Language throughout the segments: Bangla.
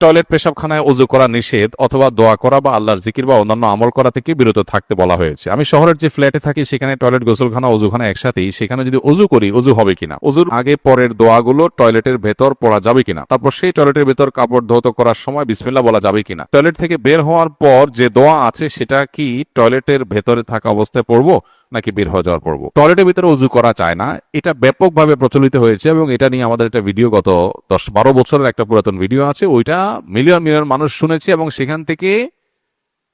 টয়লেট পেশাবখানায় ওযু করা নিষেধ অথবা দোয়া করা বা আল্লাহর জিকির বা অন্যান্য আমল করা থেকে বিরত থাকতে বলা হয়েছে। আমি শহরের যে ফ্ল্যাটে থাকি সেখানে টয়লেট, গোসলখানা, ওযুখানা একসাথেই। সেখানে যদি ওযু করি, ওযু হবে কিনা, ওযুর আগে পরের দোয়াগুলো টয়লেটের ভেতর পড়া যাবে কিনা, তারপর সেই টয়লেটের ভেতর কাপড় ধৌত করার সময় বিসমিল্লাহ বলা যাবে কিনা, টয়লেট থেকে বের হওয়ার পর যে দোয়া আছে সেটা কি টয়লেটের ভেতরে থাকা অবস্থায় পড়বো নাকি বের হয়ে যাওয়ার পড়বো। টয়লেটের ভিতরে ওযু করা যায় না, এটা ব্যাপকভাবে প্রচলিত হয়েছে এবং এটা নিয়ে আমাদের একটা ভিডিও গত 10-12 বছরের একটা পুরাতন ভিডিও আছে, ওইটা মিলিয়ন মিলিয়ন মানুষ শুনেছে এবং সেখান থেকে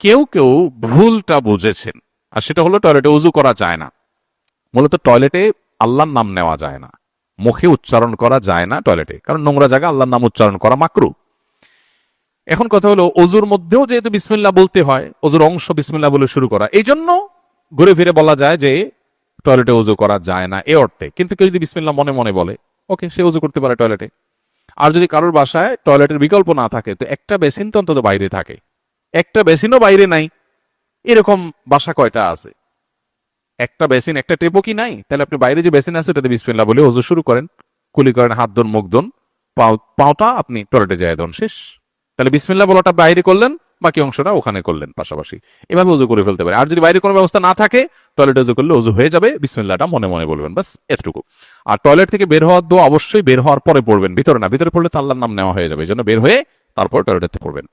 কেউ কেউ ভুলটা বুঝেছেন। আর সেটা হলো টয়লেটে ওযু করা যায় না। মূলত টয়লেটে আল্লাহর নাম নেওয়া যায় না, মুখে উচ্চারণ করা যায় না টয়লেটে, কারণ নোংরা জায়গা আল্লাহর নাম উচ্চারণ করা মাকরু। এখন কথা হলো ওযুর মধ্যেও যেহেতু বিসমিল্লাহ বলতে হয়, ওযুর অংশ বিসমিল্লাহ বলে শুরু করা, এই জন্য ঘুরে ফিরে বলা যায় যে টয়লেটে ওযু করা যায় না এ অর্থে। কিন্তু কেউ যদি বিসমিল্লাহ মনে মনে বলে, ওকে, সে ওযু করতে পারে টয়লেটে। আর যদি কারোর বাসায় টয়লেটের বিকল্প না থাকে, তো একটা বেসিন তো অন্তত বাইরে থাকে, একটা বেসিনও বাইরে নাই, এরকম বাসা কয়টা আছে? একটা বেসিন, একটা টেপও কি নাই? তাহলে আপনি বাইরে যে বেসিন আছে ওটাতে বিসমিল্লাহ বলে ওযু শুরু করেন, কুলি করেন, হাত ধন, মুখ ধন, পাওটা আপনি টয়লেটে যায় ধন, শেষ। তাহলে বিসমিল্লাহ বলাটা বাইরে করলেন, বাকি অংশটা ওখানে করলেন পাশাপাশি, এভাবে ওযু করে ফেলতে পারে। আর যদি বাইরে কোনো ব্যবস্থা না থাকে, টয়লেটে ওযু করলে ওযু হয়ে যাবে, বিসমিল্লাহটা মনে মনে বলবেন, বাস এতটুকু। আর টয়লেট থেকে বের হওয়ার দোয়া অবশ্যই বের হওয়ার পরে পড়বেন, ভিতরে না। ভিতরে পড়লে তো আল্লাহর নাম নেওয়া হয়ে যাবে, এই জন্য বের হয়ে তারপর টয়লেটে পড়বেন।